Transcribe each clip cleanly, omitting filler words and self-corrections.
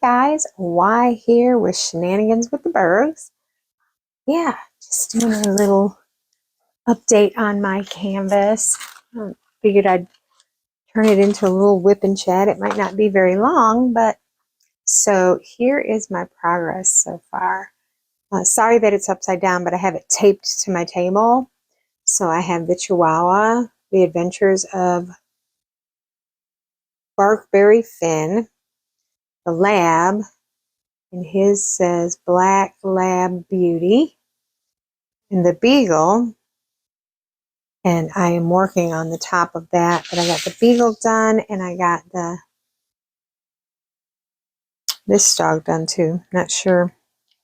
guys, Y here with Shenanigans with the Burgs. Yeah, just doing a little update on my canvas. Figured I'd turn it into a little WIP and Chat. It might not be very long, but so here is my progress so far. Sorry that it's upside down, but I have it taped to my table. So I have the Chihuahua, The Adventures of Barkberry Finn, the Lab, and his says Black Lab Beauty, and the Beagle, and I am working on the top of that, but I got the Beagle done, and I got this dog done too. Not sure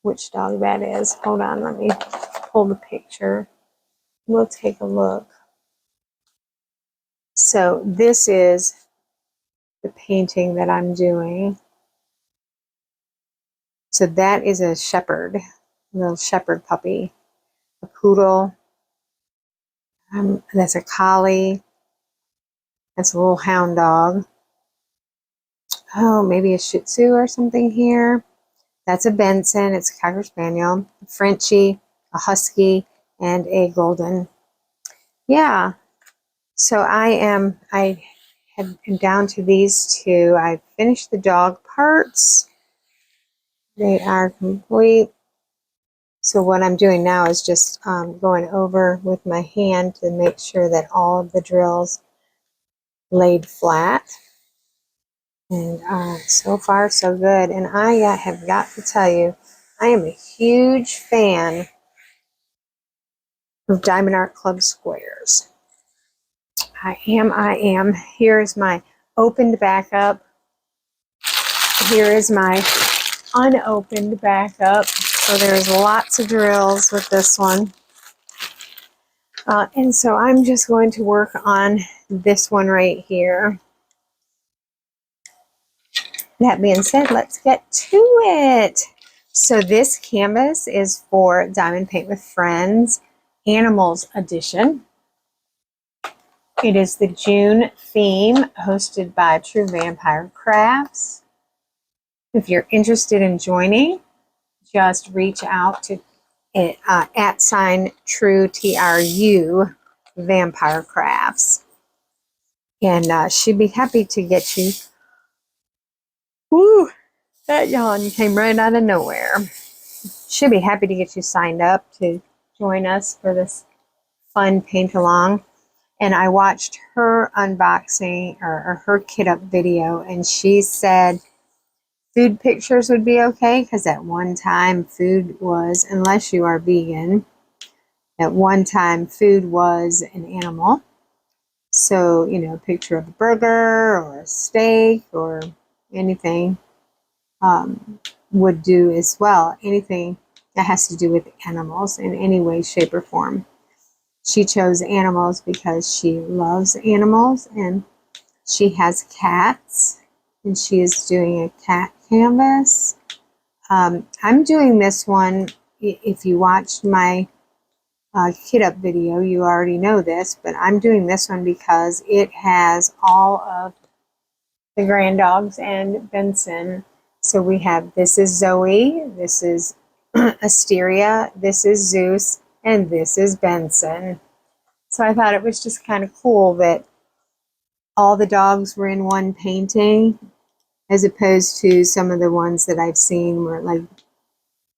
which dog that is. Hold on, let me pull the picture. We'll take a look. So this is the painting that I'm doing. So that is a shepherd, a little shepherd puppy, a poodle. That's a collie. That's a little hound dog. Oh, maybe a Shih Tzu or something here. That's a Benson. It's a Cocker Spaniel, a Frenchie, a Husky, and a Golden. Yeah. So I am down to these two. I finished the dog parts. They are complete. So what I'm doing now is just going over with my hand to make sure that all of the drills laid flat. And so far so good. And I have got to tell you, I am a huge fan of Diamond Art Club squares. I am. Here is my opened backup. Here is my unopened backup. So there's lots of drills with this one. And so I'm just going to work on this one right here. That being said, let's get to it. So this canvas is for Diamond Paint with Friends Animals Edition. It is the June theme, hosted by True Vampire Crafts. If you're interested in joining, just reach out to @True TRU Vampire Crafts, and she'd be happy to get you. Woo! That yawn came right out of nowhere. She'd be happy to get you signed up to join us for this fun paint along. And I watched her unboxing or her kit up video, and she said food pictures would be okay, because at one time food was, unless you are vegan, at one time food was an animal. So, you know, a picture of a burger or a steak or anything would do as well. Anything that has to do with animals in any way, shape, or form. She chose animals because she loves animals, and she has cats, and she is doing a cat canvas. I'm doing this one. If you watched my kit up video, you already know this, but I'm doing this one because it has all of the grand dogs and Benson. So we have, this is Zoe, this is Asteria, this is Zeus, and this is Benson. So I thought it was just kind of cool that all the dogs were in one painting, as opposed to some of the ones that I've seen where, like,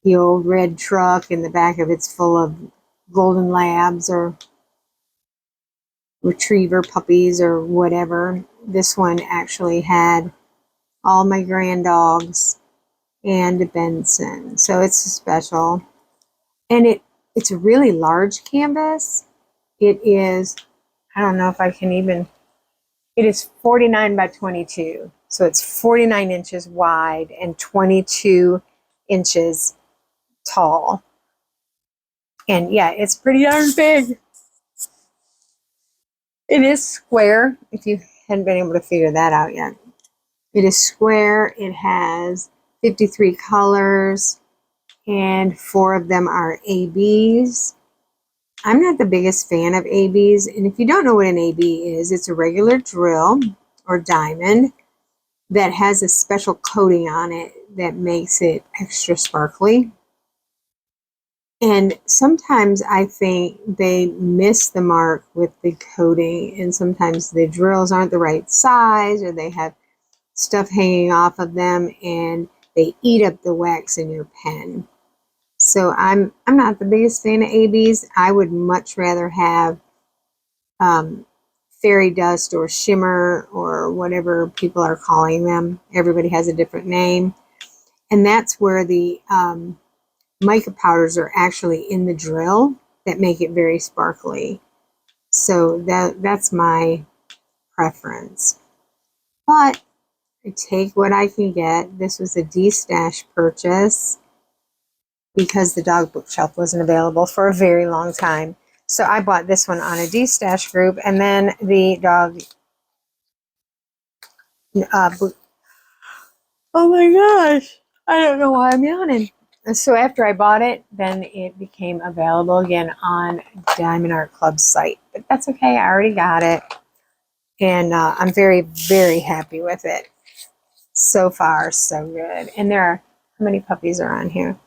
the old red truck in the back of it's full of golden labs or retriever puppies or whatever. This one actually had all my grand dogs and Benson. So it's special. And it's a really large canvas. It is, I don't know if I can even, it is 49 by 22. So it's 49 inches wide and 22 inches tall. And yeah, it's pretty darn big. It is square, if you hadn't been able to figure that out yet. It is square. It has 53 colors, and 4 of them are ABs. I'm not the biggest fan of ABs, and if you don't know what an AB is, it's a regular drill or diamond that has a special coating on it that makes it extra sparkly. And sometimes I think they miss the mark with the coating, and sometimes the drills aren't the right size, or they have stuff hanging off of them and they eat up the wax in your pen. So I'm not the biggest fan of ABs. I would much rather have fairy dust or shimmer or whatever people are calling them. Everybody has a different name. And that's where the mica powders are actually in the drill that make it very sparkly. So that's my preference. But I take what I can get. This was a D-stash purchase because the dog bookshelf wasn't available for a very long time. So I bought this one on a D-stash group, and then the dog oh my gosh, I don't know why I'm yawning. So after I bought it, then it became available again on Diamond Art Club's site. But that's okay, I already got it. And I'm very, very happy with it. So far, so good. And there are, how many puppies are on here?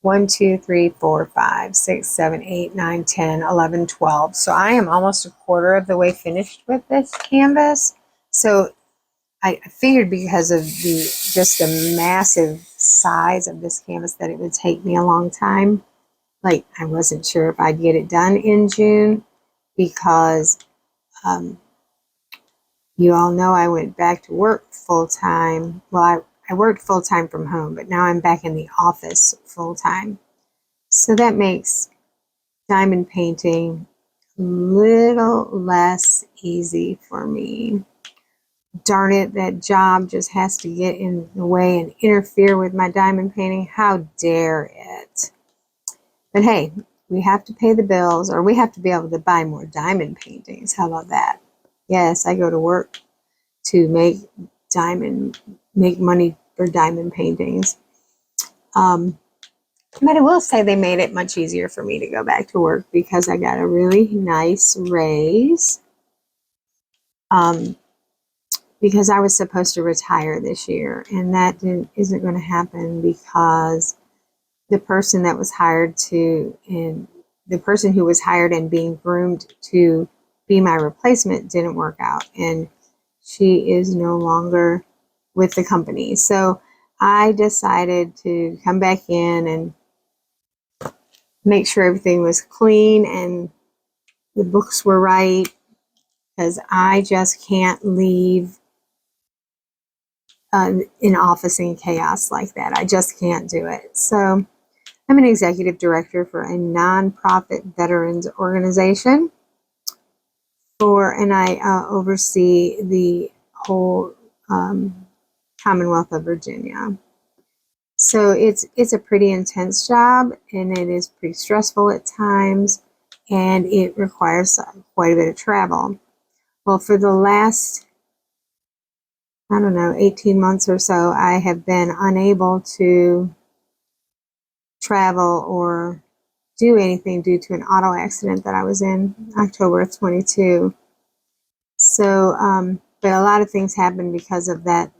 1, 2, 3, 4, 5, 6, 7, 8, 9, 10, 11, 12. So I am almost a quarter of the way finished with this canvas. So I figured because of the massive size of this canvas that it would take me a long time. Like, I wasn't sure if I'd get it done in June because you all know I went back to work full-time. Well, I worked full-time from home, but now I'm back in the office full-time. So that makes diamond painting a little less easy for me. Darn it, that job just has to get in the way and interfere with my diamond painting. How dare it? But hey, we have to pay the bills, or we have to be able to buy more diamond paintings. How about that? Yes, I go to work to make money for diamond paintings. But I will say they made it much easier for me to go back to work because I got a really nice raise. Because I was supposed to retire this year, and that isn't going to happen because the person that was hired and the person who was hired and being groomed to be my replacement didn't work out, and she is no longer with the company. So I decided to come back in and make sure everything was clean and the books were right, because I just can't leave an office in chaos like that. I just can't do it. So I'm an executive director for a nonprofit veterans organization and I oversee the whole Commonwealth of Virginia. So it's a pretty intense job, and it is pretty stressful at times, and it requires quite a bit of travel. Well, for the last, I don't know, 18 months or so, I have been unable to travel or do anything due to an auto accident that I was in October of 22. So, but a lot of things happened because of that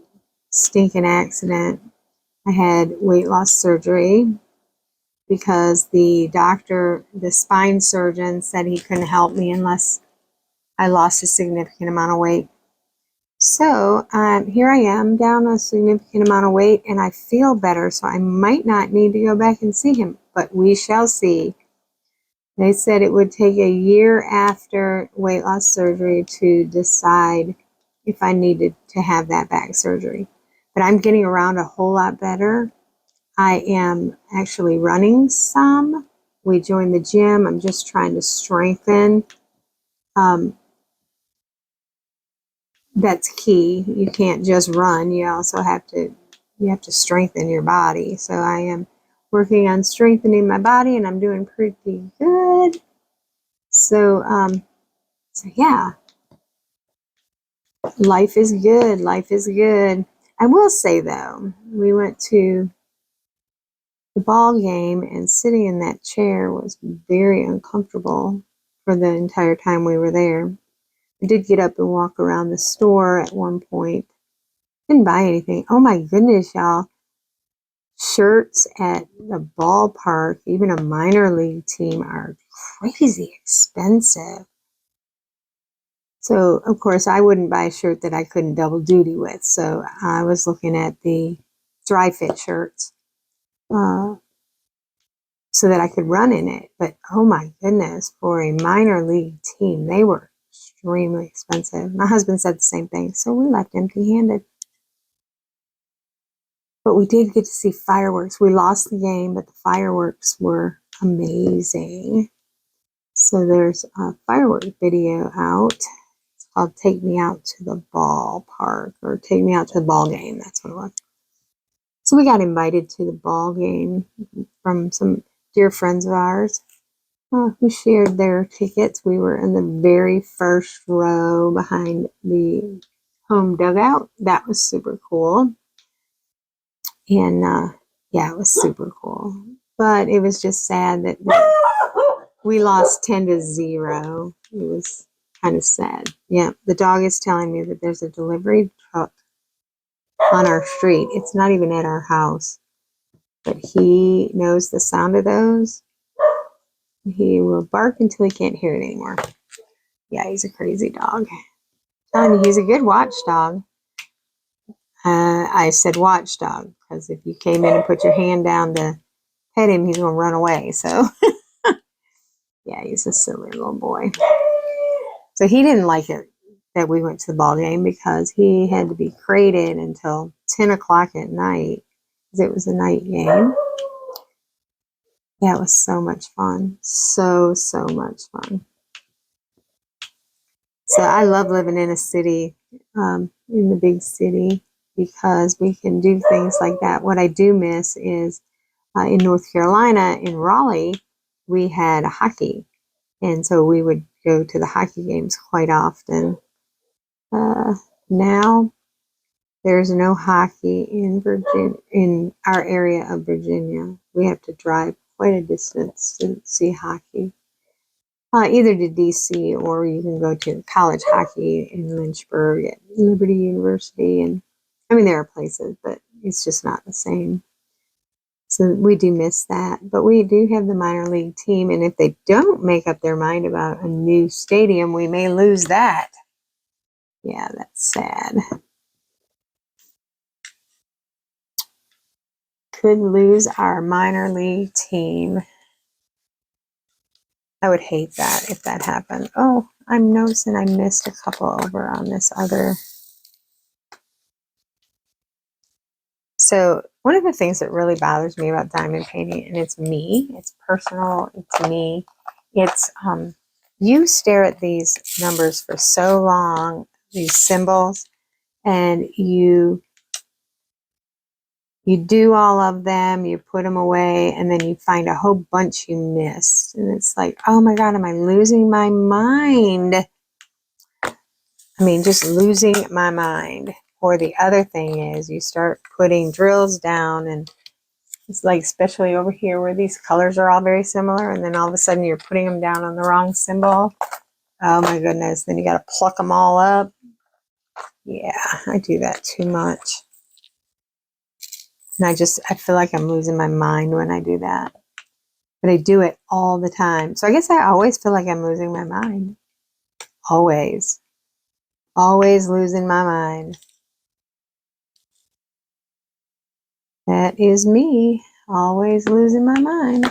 stinking accident. I had weight loss surgery because the doctor, the spine surgeon, said he couldn't help me unless I lost a significant amount of weight. So here I am, down a significant amount of weight, and I feel better, so I might not need to go back and see him, but we shall see. They said it would take a year after weight loss surgery to decide if I needed to have that back surgery. But I'm getting around a whole lot better. I am actually running some. We joined the gym. I'm just trying to strengthen. That's key. You can't just run. You also have to strengthen your body. So I am working on strengthening my body, and I'm doing pretty good. So yeah, life is good. Life is good. I will say though, we went to the ball game, and sitting in that chair was very uncomfortable for the entire time we were there. I did get up and walk around the store at one point. Didn't buy anything. Oh my goodness, y'all. shirts at the ballpark, even a minor league team, are crazy expensive. So, of course, I wouldn't buy a shirt that I couldn't double duty with. So I was looking at the dry fit shirts so that I could run in it. But, oh my goodness, for a minor league team, they were extremely expensive. My husband said the same thing. So we left empty-handed. But we did get to see fireworks. We lost the game, but the fireworks were amazing. So there's a firework video out. It's called Take Me Out to the Ballpark, or Take Me Out to the Ball Game. That's what it was. So we got invited to the ball game from some dear friends of ours who shared their tickets. We were in the very first row behind the home dugout. That was super cool. And yeah, it was super cool. But it was just sad that we lost 10-0. It was kind of sad. Yeah, the dog is telling me that there's a delivery truck on our street. It's not even at our house, but he knows the sound of those. He will bark until he can't hear it anymore. Yeah, he's a crazy dog. And he's a good watchdog. I said watchdog because if you came in and put your hand down to pet him, he's going to run away. So, yeah, he's a silly little boy. So he didn't like it that we went to the ball game because he had to be crated until 10 o'clock at night because it was a night game. Yeah, it was so much fun. So much fun. So I love living in a city, in the big city, because we can do things like that. What I do miss is in North Carolina, in Raleigh, we had hockey. And so we would go to the hockey games quite often. Now there's no hockey in Virginia, in our area of Virginia. We have to drive quite a distance to see hockey. Either to DC, or you can go to college hockey in Lynchburg at Liberty University. And I mean, there are places, but it's just not the same. So we do miss that. But we do have the minor league team. And if they don't make up their mind about a new stadium, we may lose that. Yeah, that's sad. Could lose our minor league team. I would hate that if that happened. Oh, I'm noticing I missed a couple over on this other. So one of the things that really bothers me about diamond painting, and it's me, it's personal, it's me, it's you stare at these numbers for so long, these symbols, and you do all of them, you put them away, and then you find a whole bunch you missed. And it's like, oh my God, am I losing my mind? I mean, just losing my mind. Or the other thing is you start putting drills down, and it's like, especially over here where these colors are all very similar, and then all of a sudden you're putting them down on the wrong symbol. Oh my goodness, then you got to pluck them all up. Yeah, I do that too much. And I feel like I'm losing my mind when I do that. But I do it all the time. So I guess I always feel like I'm losing my mind. Always. Always losing my mind. That is me. Always losing my mind.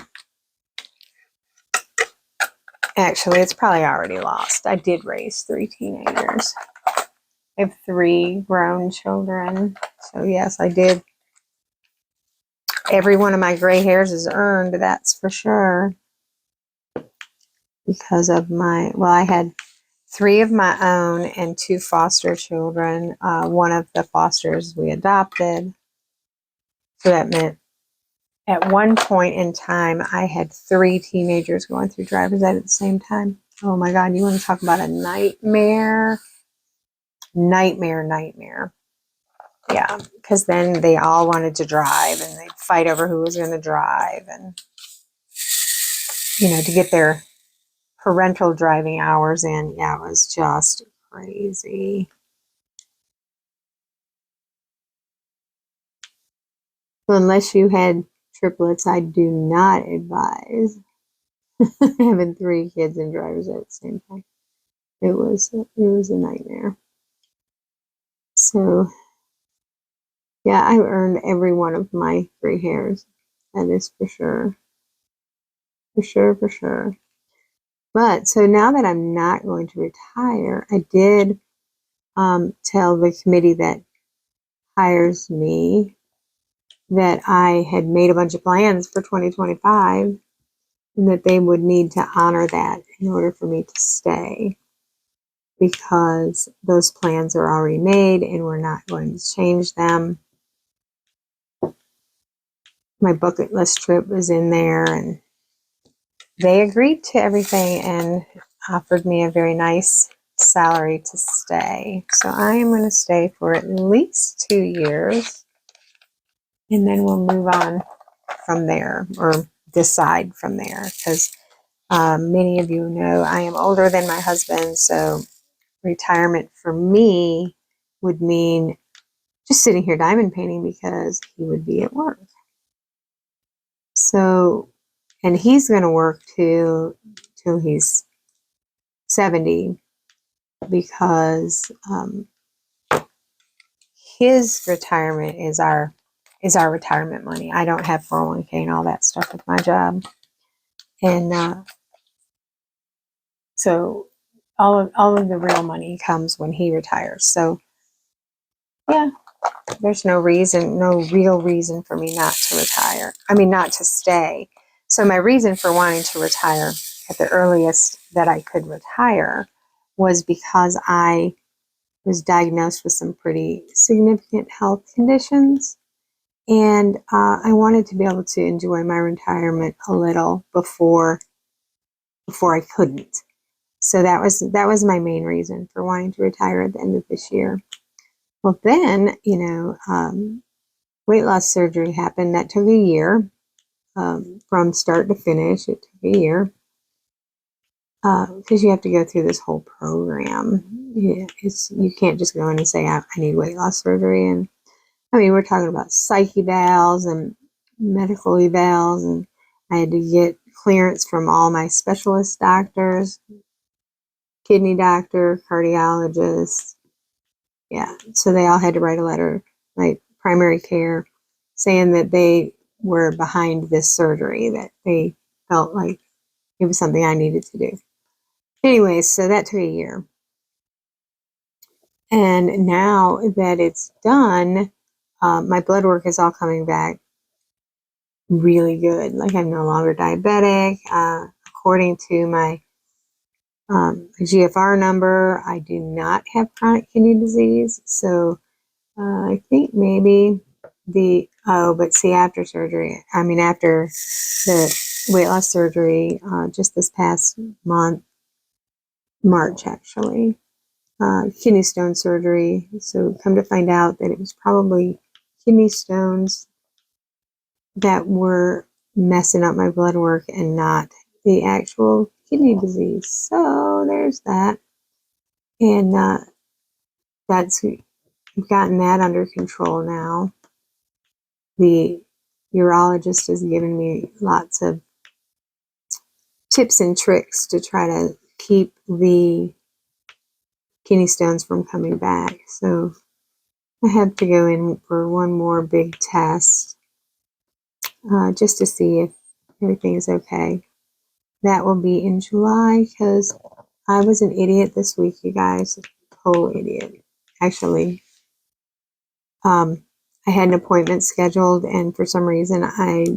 Actually, it's probably already lost. I did raise 3 teenagers. I have 3 grown children. So yes, I did. Every one of my gray hairs is earned, that's for sure. Because of I had 3 of my own and 2 foster children. One of the fosters we adopted. So that meant at one point in time, I had 3 teenagers going through driver's ed at the same time. Oh my God, you want to talk about a nightmare? Nightmare. Yeah, because then they all wanted to drive, and they'd fight over who was going to drive, and to get their parental driving hours in. Yeah, it was just crazy. So unless you had triplets, I do not advise having 3 kids and drivers at the same time. It was a nightmare. So yeah, I earned every one of my 3 hairs. That is for sure. For sure, for sure. But so now that I'm not going to retire, I did tell the committee that hires me that I had made a bunch of plans for 2025 and that they would need to honor that in order for me to stay, because those plans are already made and we're not going to change them. My bucket list trip was in there, and they agreed to everything and offered me a very nice salary to stay. So I am going to stay for at least 2 years, and then we'll move on from there, or decide from there, because many of you know I am older than my husband, so retirement for me would mean just sitting here diamond painting because he would be at work. So, and he's going to work till he's 70, because his retirement is our retirement money. I don't have 401k and all that stuff with my job, and so all of the real money comes when he retires. So yeah, there's no real reason for me not to retire. I mean, not to stay. So my reason for wanting to retire at the earliest that I could retire was because I was diagnosed with some pretty significant health conditions. And I wanted to be able to enjoy my retirement a little before I couldn't. So that was my main reason for wanting to retire at the end of this year. Well, then, weight loss surgery happened. That took a year, from start to finish. It took a year, because you have to go through this whole program. Yeah, you can't just go in and say, I need weight loss surgery. And I mean, we're talking about psych evals and medical evals, and I had to get clearance from all my specialist doctors, kidney doctor, cardiologist. Yeah, so they all had to write a letter, like primary care, saying that they were behind this surgery, that they felt like it was something I needed to do. Anyways, so that took a year. And now that it's done, my blood work is all coming back really good. Like, I'm no longer diabetic. According to my GFR number, I do not have chronic kidney disease. So I think maybe but see, after surgery, after the weight loss surgery, just this past month, March actually, kidney stone surgery. So come to find out that it was probably kidney stones that were messing up my blood work and not the actual kidney disease. So there's that. And I've gotten that under control now. The urologist has given me lots of tips and tricks to try to keep the kidney stones from coming back. So I have to go in for one more big test, just to see if everything is okay. That will be in July, because I was an idiot this week, you guys. Total idiot. Actually, I had an appointment scheduled, and for some reason I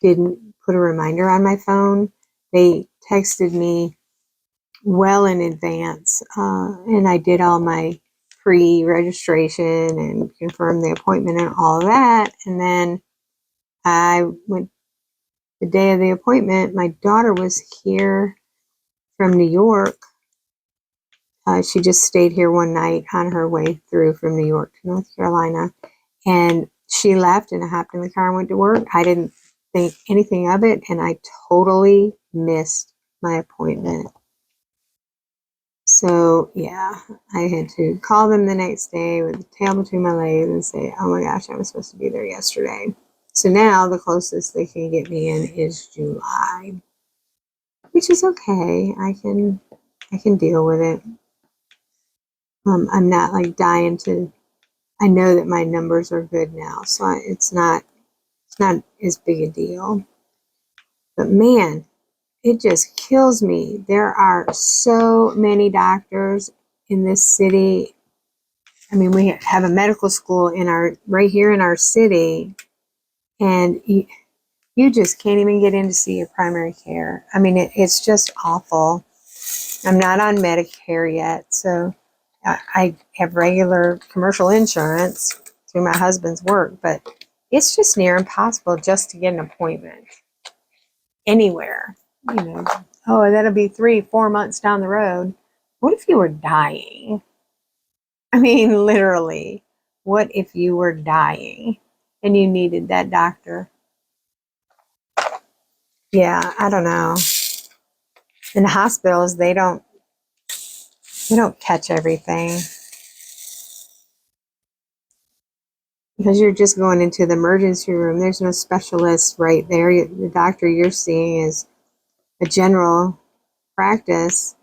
didn't put a reminder on my phone. They texted me well in advance, and I did all my pre-registration and confirmed the appointment and all of that. And then I went the day of the appointment. My daughter was here from New York. She just stayed here one night on her way through from New York to North Carolina, and she left, and I hopped in the car and went to work. I didn't think anything of it, and I totally missed my appointment. So yeah, I had to call them the next day with the tail between my legs and say, oh my gosh, I was supposed to be there yesterday. So now the closest they can get me in is July, which is okay. I can deal with it. I'm not like dying to. I know that my numbers are good now, so it's not as big a deal. But man, it just kills me. There are so many doctors in this city. I mean, we have a medical school in right here in our city, and you just can't even get in to see your primary care. I mean, it's just awful. I'm not on Medicare yet, so I have regular commercial insurance through my husband's work, but it's just near impossible just to get an appointment anywhere. Oh, that'll be 3-4 months down the road. What if you were dying? I mean, literally, what if you were dying and you needed that doctor? Yeah, I don't know. In the hospitals, they don't catch everything because you're just going into the emergency room. There's no specialist right there. The doctor you're seeing is a general practice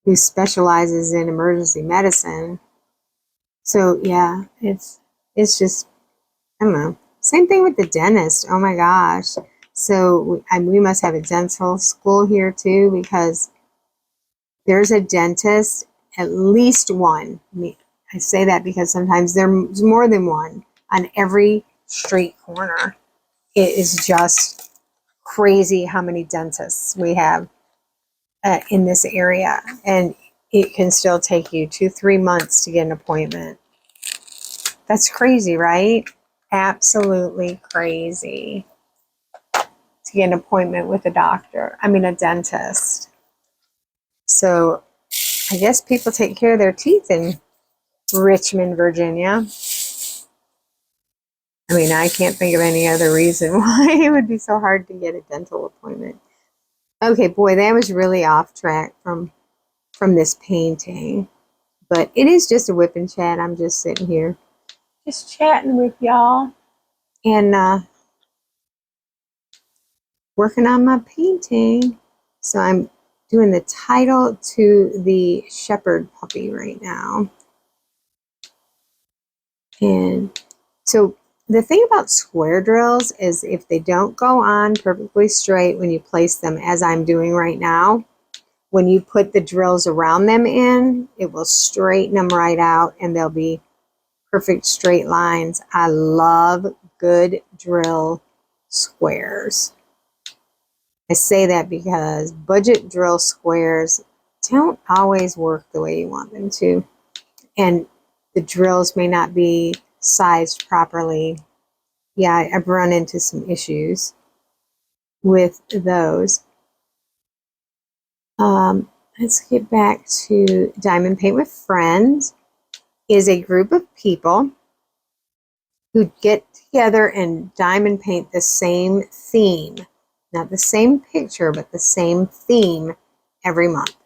who specializes in emergency medicine. So yeah, it's just, I don't know. Same thing with the dentist. Oh my gosh. So we must have a dental school here too, because there's a dentist, at least one. I say that because sometimes there's more than one on every street corner. It is just crazy how many dentists we have in this area, and it can still take you 2-3 months to get an appointment. That's crazy, right? Absolutely crazy to get an appointment with a dentist. So I guess people take care of their teeth in Richmond, Virginia. I mean, I can't think of any other reason why it would be so hard to get a dental appointment. Okay, boy, that was really off track from this painting. But it is just a WIP and Chat. I'm just sitting here, just chatting with y'all. And working on my painting. So I'm doing the title to the shepherd puppy right now. And so the thing about square drills is if they don't go on perfectly straight when you place them, as I'm doing right now, when you put the drills around them in, it will straighten them right out and they'll be perfect straight lines. I love good drill squares. I say that because budget drill squares don't always work the way you want them to. And the drills may not be sized properly. Yeah, I've run into some issues with those. Let's get back to Diamond Paint with Friends. Is a group of people who get together and diamond paint the same theme. Not the same picture, but the same theme every month.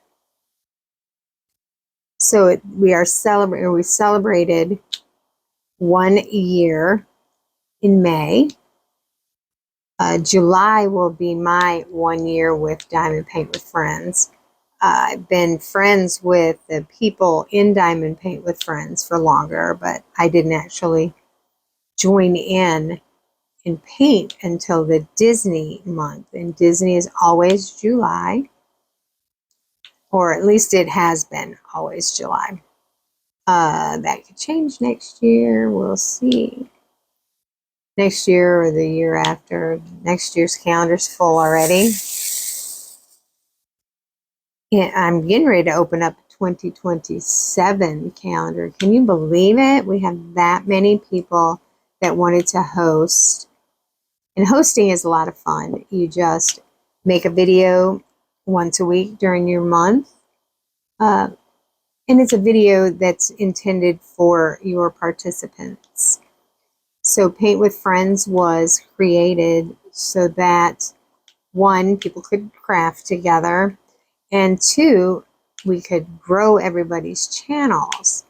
So we celebrated 1 year in May. July will be my 1 year with Diamond Paint with Friends. I've been friends with the people in Diamond Paint with Friends for longer, but I didn't actually join in and paint until the Disney month. And Disney is always July, or at least it has been always July. That could change next year. We'll see. Next year or the year after. Next year's calendar's full already. And I'm getting ready to open up 2027 calendar. Can you believe it? We have that many people that wanted to host. And hosting is a lot of fun. You just make a video once a week during your month. And it's a video that's intended for your participants. So Paint with Friends was created so that, one, people could craft together, and two, we could grow everybody's channels.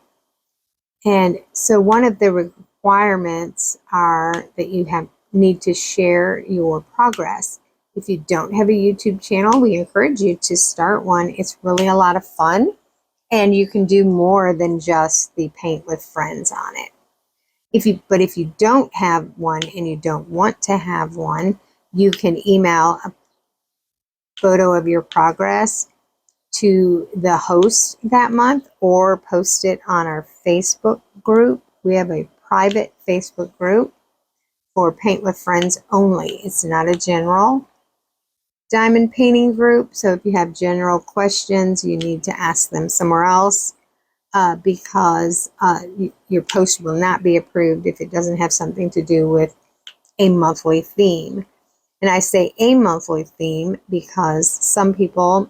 And so one of the requirements are that you have need to share your progress. If you don't have a YouTube channel, we encourage you to start one. It's really a lot of fun, and you can do more than just the paint with friends on it. But if you don't have one and you don't want to have one, you can email a photo of your progress to the host that month or post it on our Facebook group. We have a private Facebook group for Paint with Friends only. It's not a general diamond painting group. So if you have general questions, you need to ask them somewhere else because your post will not be approved if it doesn't have something to do with a monthly theme. And I say a monthly theme because some people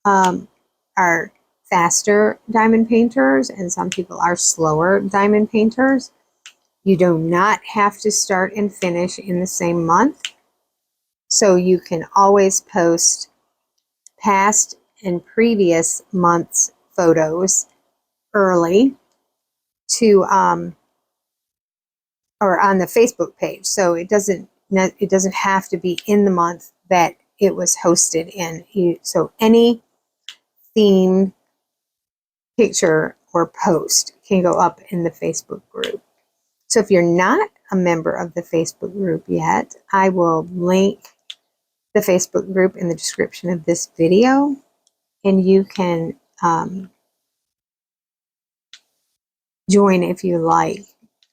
are faster diamond painters and some people are slower diamond painters. You do not have to start and finish in the same month. So you can always post past and previous months photos early to or on the Facebook page. So it doesn't have to be in the month that it was hosted in. So any themed picture or post can go up in the Facebook group. So if you're not a member of the Facebook group yet, I will link the Facebook group in the description of this video, and you can join if you like.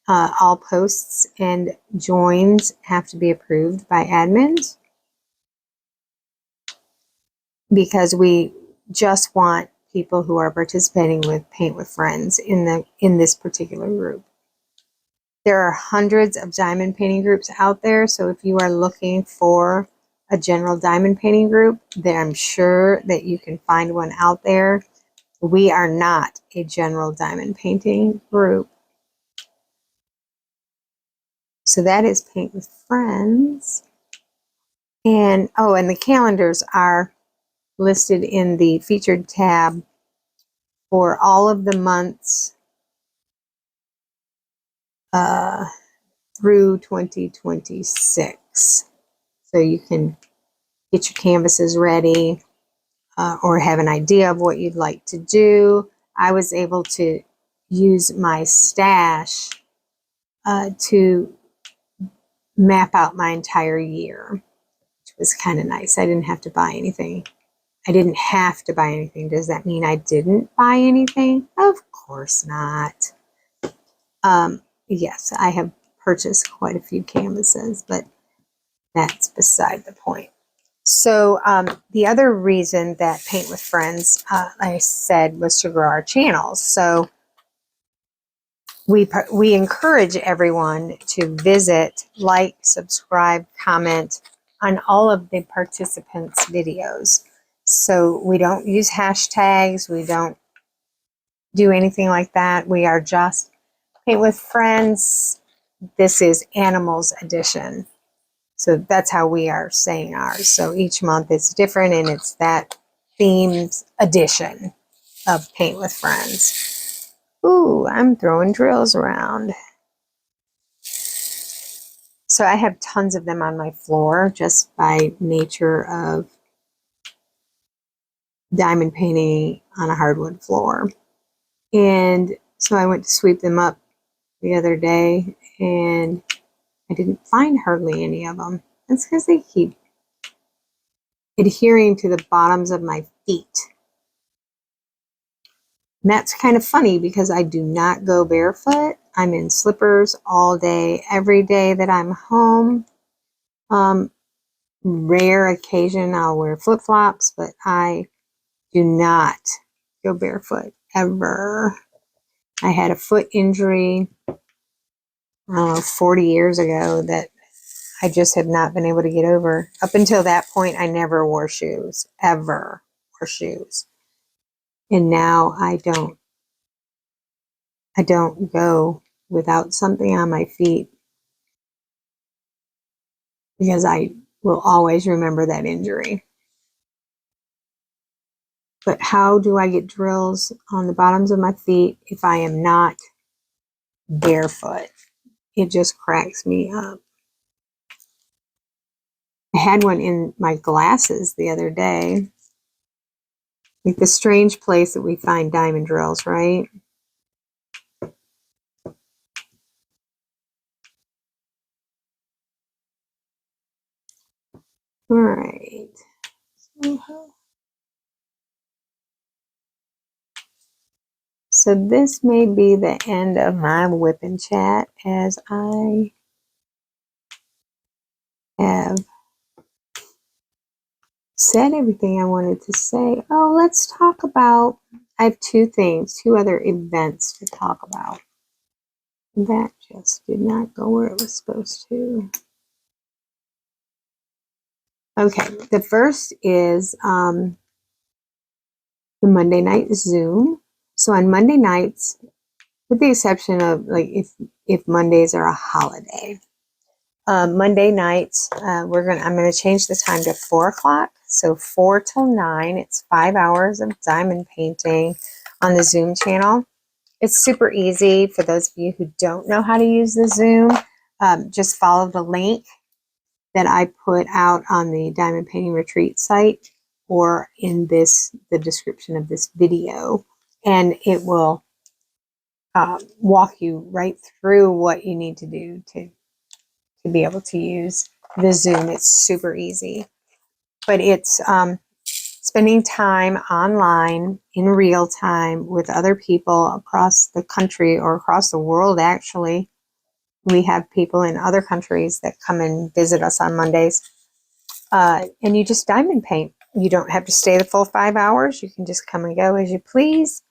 All posts and joins have to be approved by admins because we just want people who are participating with Paint with Friends in this particular group. There are hundreds of diamond painting groups out there, so if you are looking for a general diamond painting group, then I'm sure that you can find one out there. We are not a general diamond painting group. So that is Paint with Friends. And and the calendars are listed in the featured tab for all of the months through 2026. So you can get your canvases ready or have an idea of what you'd like to do. I was able to use my stash to map out my entire year, which was kind of nice. I didn't have to buy anything. Does that mean I didn't buy anything? Of course not. Yes, I have purchased quite a few canvases, but that's beside the point. So the other reason that Paint with Friends, like I said, was to grow our channels. So we encourage everyone to visit, like, subscribe, comment on all of the participants' videos. So we don't use hashtags. We don't do anything like that. We are just Paint with Friends. This is Animals Edition. So that's how we are saying ours. So each month it's different, and it's that themed edition of Paint with Friends. Ooh, I'm throwing drills around. So I have tons of them on my floor just by nature of diamond painting on a hardwood floor. And so I went to sweep them up the other day, and I didn't find hardly any of them. That's because they keep adhering to the bottoms of my feet. And that's kind of funny because I do not go barefoot. I'm in slippers all day, every day that I'm home. Rare occasion I'll wear flip-flops, but I do not go barefoot ever. I had a foot injury 40 years ago that I just have not been able to get over. Up until that point, I never wore shoes, ever wore shoes. And now I don't go without something on my feet because I will always remember that injury. But how do I get drills on the bottoms of my feet if I am not barefoot? It just cracks me up. I had one in my glasses the other day. Like the strange place that we find diamond drills, right? All right. So this may be the end of my WIP and Chat, as I have said everything I wanted to say. Oh, let's talk about, I have two other events to talk about. That just did not go where it was supposed to. Okay, the first is the Monday night Zoom. So on Monday nights, with the exception of like if Mondays are a holiday, Monday nights I'm gonna change the time to 4 o'clock. So 4 till 9. It's 5 hours of diamond painting on the Zoom channel. It's super easy for those of you who don't know how to use the Zoom. Just follow the link that I put out on the Diamond Painting Retreat site or in the description of this video, and it will walk you right through what you need to do to be able to use the Zoom. It's super easy, but it's spending time online in real time with other people across the country or across the world. Actually, we have people in other countries that come and visit us on Mondays. And you just diamond paint. You don't have to stay the full 5 hours. You can just come and go as you please.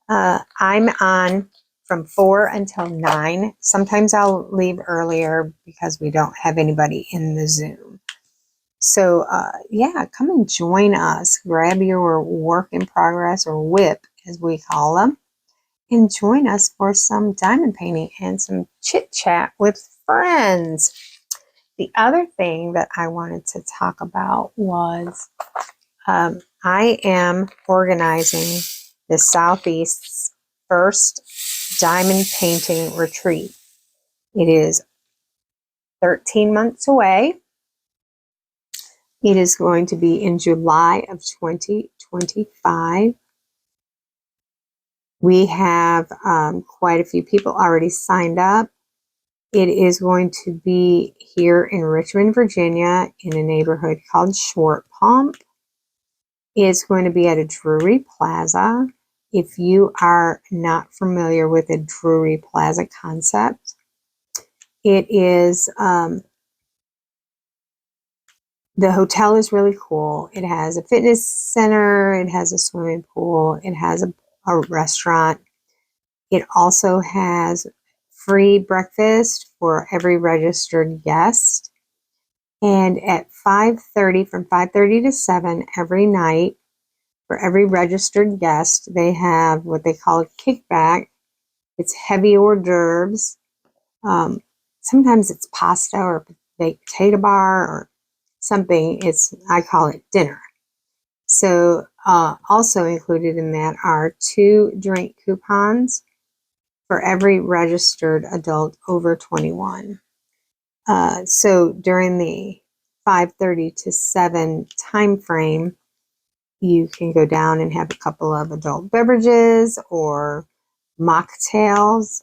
I'm on from 4 until 9. Sometimes I'll leave earlier because we don't have anybody in the Zoom. So yeah, come and join us. Grab your work in progress, or WIP as we call them, and join us for some diamond painting and some chit chat with friends. The other thing that I wanted to talk about was I am organizing the Southeast's first diamond painting retreat. It is 13 months away. It is going to be in July of 2025. We have quite a few people already signed up. It is going to be here in Richmond, Virginia, in a neighborhood called Short Pump. It's going to be at a Drury Plaza. If you are not familiar with the Drury Plaza concept, it is, the hotel is really cool. It has a fitness center, it has a swimming pool, it has a restaurant. It also has free breakfast for every registered guest. And at 5:30, from 5:30 to 7 every night, for every registered guest, they have what they call a kickback. It's heavy hors d'oeuvres. Sometimes it's pasta or baked potato bar or something. I call it dinner. So also included in that are 2 drink coupons for every registered adult over 21. So during the 5:30 to 7 time frame, you can go down and have a couple of adult beverages or mocktails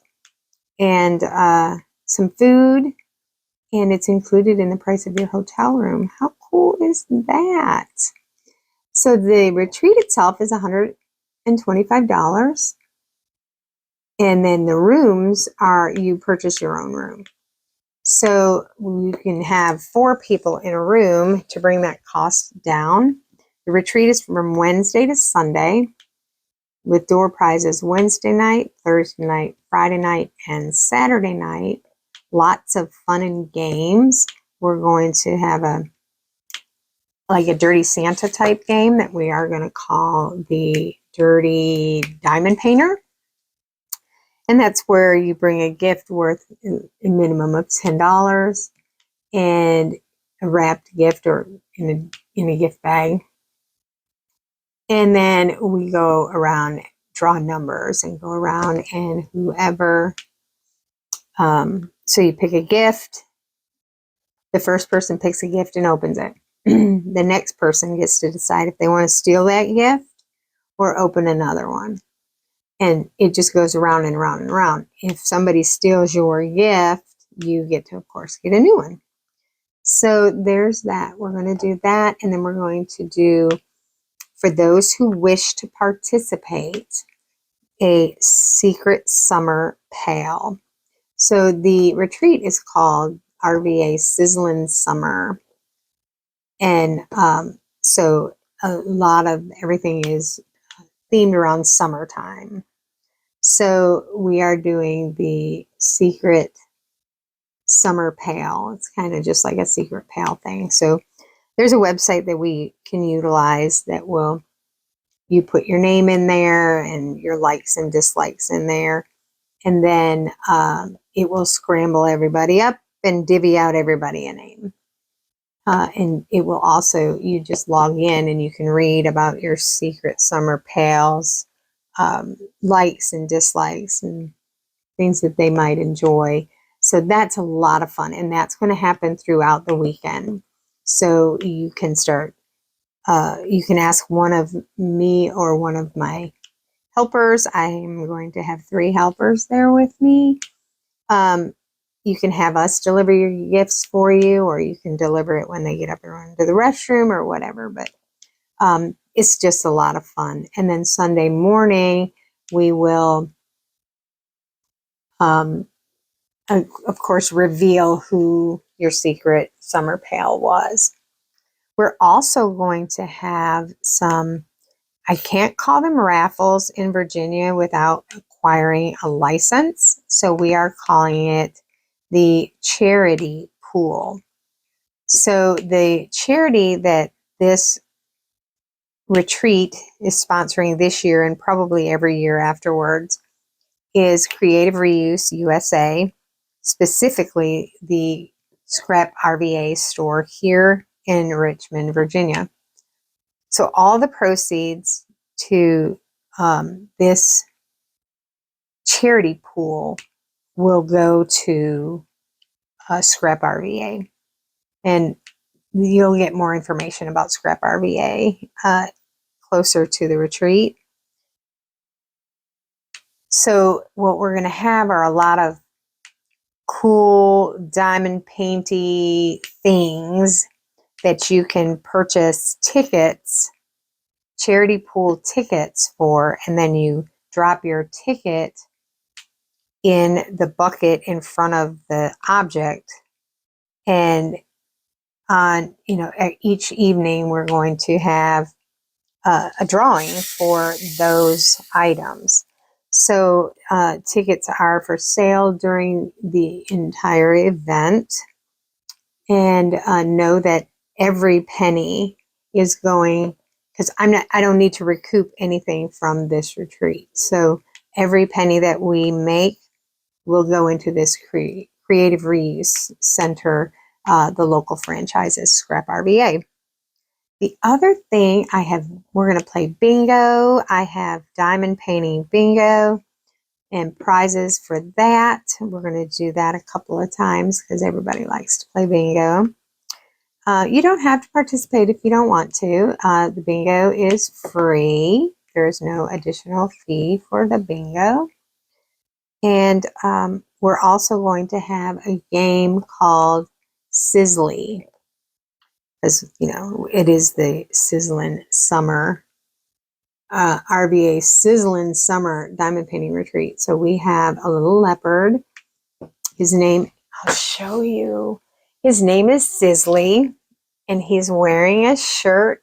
and some food, and it's included in the price of your hotel room. How cool is that? So the retreat itself is $125, and then the rooms you purchase your own room. So you can have 4 people in a room to bring that cost down. The retreat is from Wednesday to Sunday, with door prizes Wednesday night, Thursday night, Friday night, and Saturday night. Lots of fun and games. We're going to have a Dirty Santa type game that we are going to call the Dirty Diamond Painter. And that's where you bring a gift worth a minimum of $10 and a wrapped gift or in a gift bag. And then we go around, draw numbers and go around, and whoever, so you pick a gift The first person picks a gift and opens it. The next person gets to decide if they want to steal that gift or open another one. And it just goes around and around and around. If somebody steals your gift, you get to, of course, get a new one. So there's that. We're going to do that. And then we're going to do, for those who wish to participate, a secret summer pail. So the retreat is called RVA Sizzling Summer. And so a lot of everything is themed around summertime. So we are doing the secret summer pail. It's kind of just like a secret pail thing. So there's a website that we can utilize that will, you put your name in there and your likes and dislikes in there. And then it will scramble everybody up and divvy out everybody a name. And it will also, you just log in and you can read about your secret summer pails, likes and dislikes and things that they might enjoy. So that's a lot of fun, and that's going to happen throughout the weekend. So you can start, you can ask one of me or one of my helpers. I'm going to have 3 helpers there with me. You can have us deliver your gifts for you, or you can deliver it when they get up and run to the restroom or whatever. But it's just a lot of fun. And then Sunday morning, we will, of course, reveal who your secret summer pail was. We're also going to have some, I can't call them raffles in Virginia without acquiring a license. So we are calling it the charity pool. So the charity that this retreat is sponsoring this year and probably every year afterwards is Creative Reuse USA, specifically the Scrap RVA store here in Richmond, Virginia. So all the proceeds to this charity pool will go to Scrap RVA. And you'll get more information about Scrap RVA closer to the retreat. So what we're going to have are a lot of cool diamond painty things that you can purchase tickets, charity pool tickets for, and then you drop your ticket in the bucket in front of the object. And on, each evening we're going to have a drawing for those items. So tickets are for sale during the entire event. And know that every penny is going, because I don't need to recoup anything from this retreat. So every penny that we make will go into this creative reuse center, the local franchises, Scrap RVA. The other thing we're going to play bingo. I have diamond painting bingo and prizes for that. We're going to do that a couple of times because everybody likes to play bingo. You don't have to participate if you don't want to. The bingo is free. There's no additional fee for the bingo. And we're also going to have a game called Sizzly. As it is the Sizzling Summer, RVA Sizzling Summer Diamond Painting Retreat. So we have a little leopard. His name, I'll show you. His name is Sizzly, and he's wearing a shirt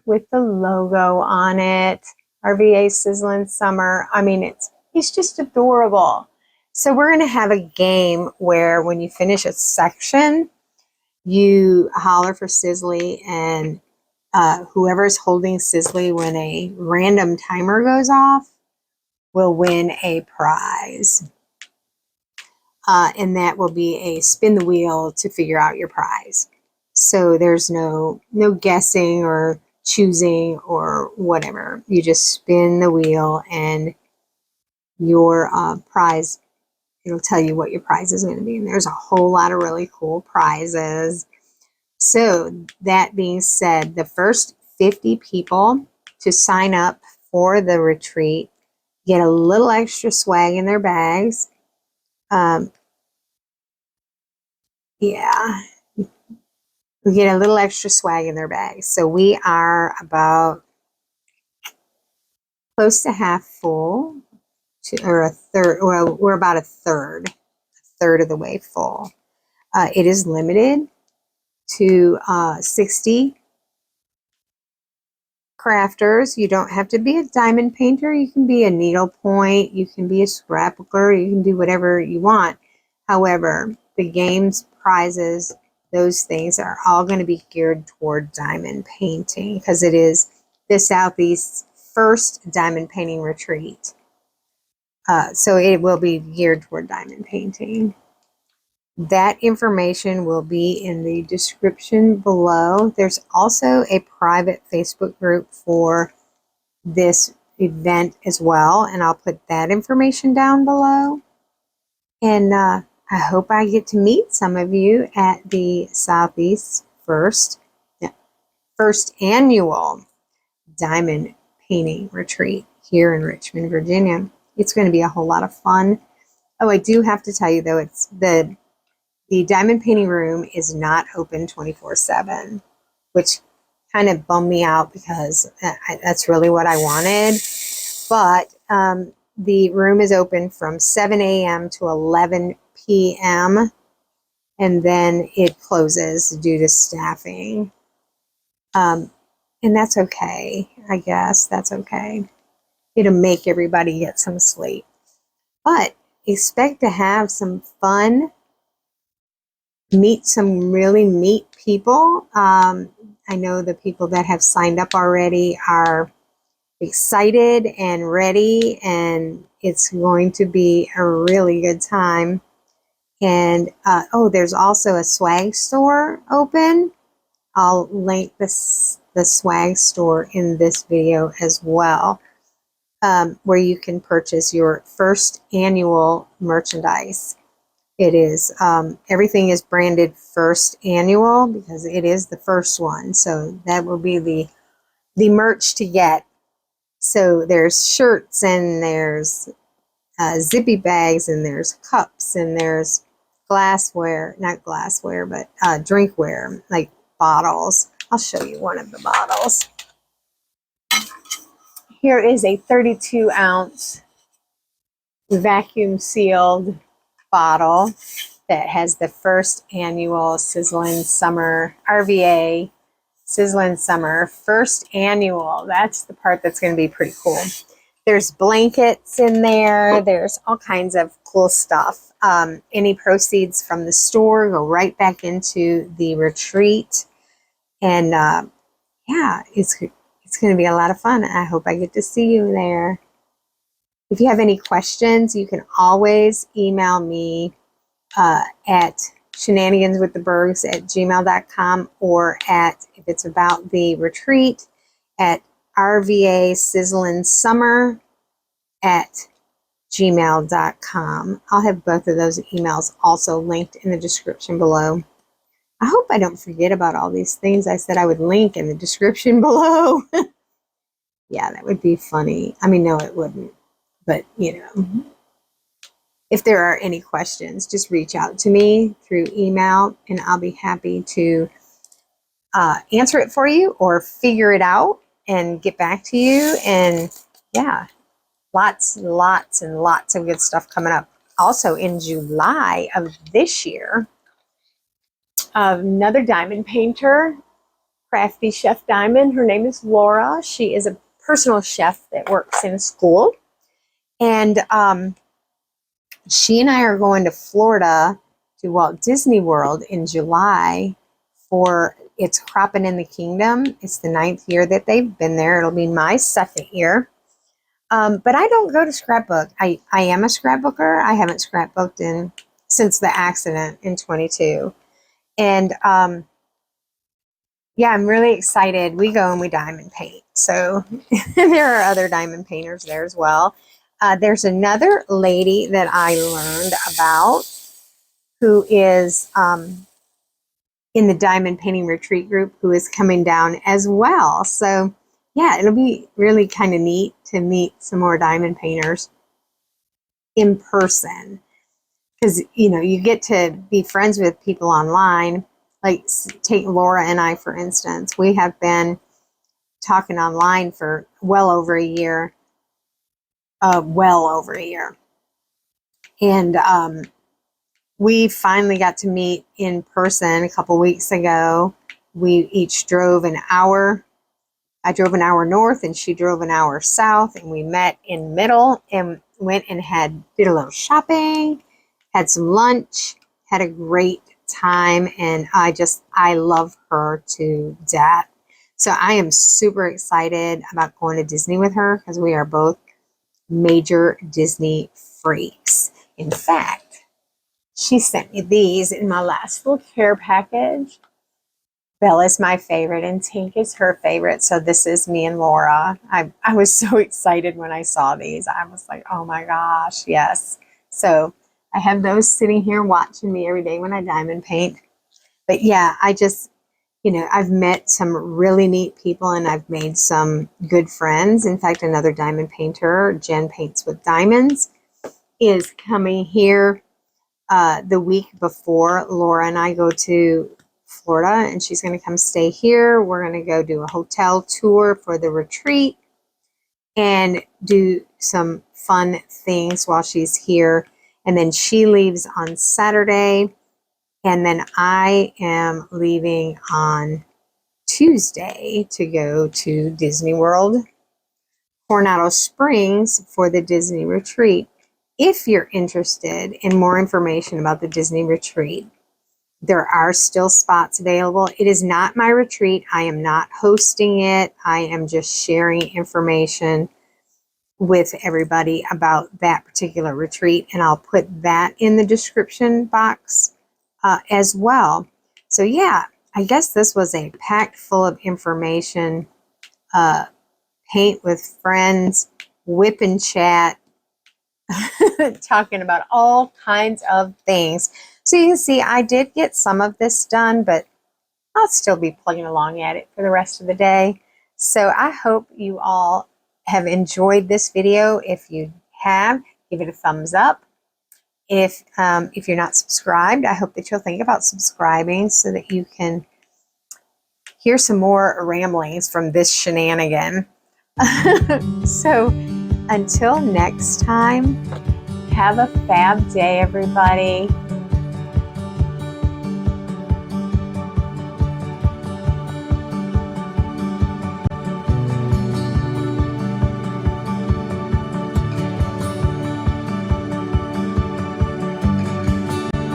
with the logo on it. RVA Sizzling Summer. I mean, he's just adorable. So we're going to have a game where when you finish a section, you holler for Sizzly, and whoever's holding Sizzly when a random timer goes off will win a prize. And that will be a spin the wheel to figure out your prize. So there's no guessing or choosing or whatever. You just spin the wheel and your prize, it'll tell you what your prize is going to be. And there's a whole lot of really cool prizes. So that being said, the first 50 people to sign up for the retreat get a little extra swag in their bags. Yeah, we get a little extra swag in their bags. So we are about close to half full, or a third. Well, we're about a third of the way full. It is limited to 60 crafters. You don't have to be a diamond painter. You can be a needlepoint. You can be a scrapbooker. You can do whatever you want. However, the game's prizes, those things are all going to be geared toward diamond painting because it is the Southeast's first diamond painting retreat. So it will be geared toward diamond painting. That information will be in the description below. There's also a private Facebook group for this event as well, and I'll put that information down below. And I hope I get to meet some of you at the Southeast first annual diamond painting retreat here in Richmond, Virginia. It's going to be a whole lot of fun. Oh, I do have to tell you though, it's the diamond painting room is not open 24/7, which kind of bummed me out because that's really what I wanted. But the room is open from 7 a.m. to 11 p.m. and then it closes due to staffing. And that's okay. I guess that's okay. It'll make everybody get some sleep. But expect to have some fun, meet some really neat people. I know the people that have signed up already are excited and ready, and it's going to be a really good time. And oh, there's also a swag store open. I'll link the swag store in this video as well, where you can purchase your first annual merchandise. It is, everything is branded first annual because it is the first one. So that will be the merch to get. So there's shirts and there's zippy bags and there's cups and there's glassware, not glassware, but drinkware, like bottles. I'll show you one of the bottles. Here is a 32-ounce vacuum sealed bottle that has the first annual Sizzling Summer, RVA Sizzling Summer, first annual. That's the part that's going to be pretty cool. There's blankets in there. There's all kinds of cool stuff. Any proceeds from the store go right back into the retreat. And yeah, it's going to be a lot of fun. I hope I get to see you there. If you have any questions, you can always email me at shenaniganswiththeburgs@gmail.com, or if it's about the retreat, at rvasizzlingsummer@gmail.com. I'll have both of those emails also linked in the description below. I hope I don't forget about all these things I said I would link in the description below. Yeah, that would be funny. I mean, no, it wouldn't. But, you know, if there are any questions, just reach out to me through email and I'll be happy to answer it for you or figure it out and get back to you. And yeah, lots and lots of good stuff coming up. Also in July of this year, another diamond painter, Crafty Chef Diamond. Her name is Laura. She is a personal chef that works in a school. And she and I are going to Florida to Walt Disney World in July for It's Cropping in the Kingdom. It's the 9th year that they've been there. It'll be my 2nd year. But I don't go to scrapbook. I am a scrapbooker. I haven't scrapbooked since the accident in 22. And yeah, I'm really excited. We go and we diamond paint. So there are other diamond painters there as well. There's another lady that I learned about who is in the diamond painting retreat group who is coming down as well. So yeah, it'll be really kind of neat to meet some more diamond painters in person, because you know, you get to be friends with people online. Like take Laura and I, for instance. We have been talking online for well over a year. And we finally got to meet in person a couple weeks ago. We each drove an hour. I drove an hour north and she drove an hour south, and we met in middle and went and did a little shopping, had some lunch, had a great time, and I love her to death. So I am super excited about going to Disney with her, because we are both major Disney freaks. In fact, she sent me these in my last little care package. Bella's my favorite and Tink is her favorite. So this is me and Laura. I was so excited when I saw these. I was like, oh my gosh, yes. So I have those sitting here watching me every day when I diamond paint. But yeah, I just, you know, I've met some really neat people and I've made some good friends. In fact, another diamond painter, Jen Paints with Diamonds, is coming here the week before Laura and I go to Florida, and she's going to come stay here. We're going to go do a hotel tour for the retreat and do some fun things while she's here. And then she leaves on Saturday, and then I am leaving on Tuesday to go to Disney World, Coronado Springs, for the Disney retreat. If you're interested in more information about the Disney retreat, there are still spots available. It is not my retreat. I am not hosting it. I am just sharing information with everybody about that particular retreat, and I'll put that in the description box as well. So yeah, I guess this was a packed full of information. Paint with friends, WIP and Chat, talking about all kinds of things. So you can see I did get some of this done, but I'll still be plugging along at it for the rest of the day. So I hope you all have enjoyed this video. If you have, give it a thumbs up. If you're not subscribed, I hope that you'll think about subscribing so that you can hear some more ramblings from this shenanigan. So until next time, have a fab day, everybody.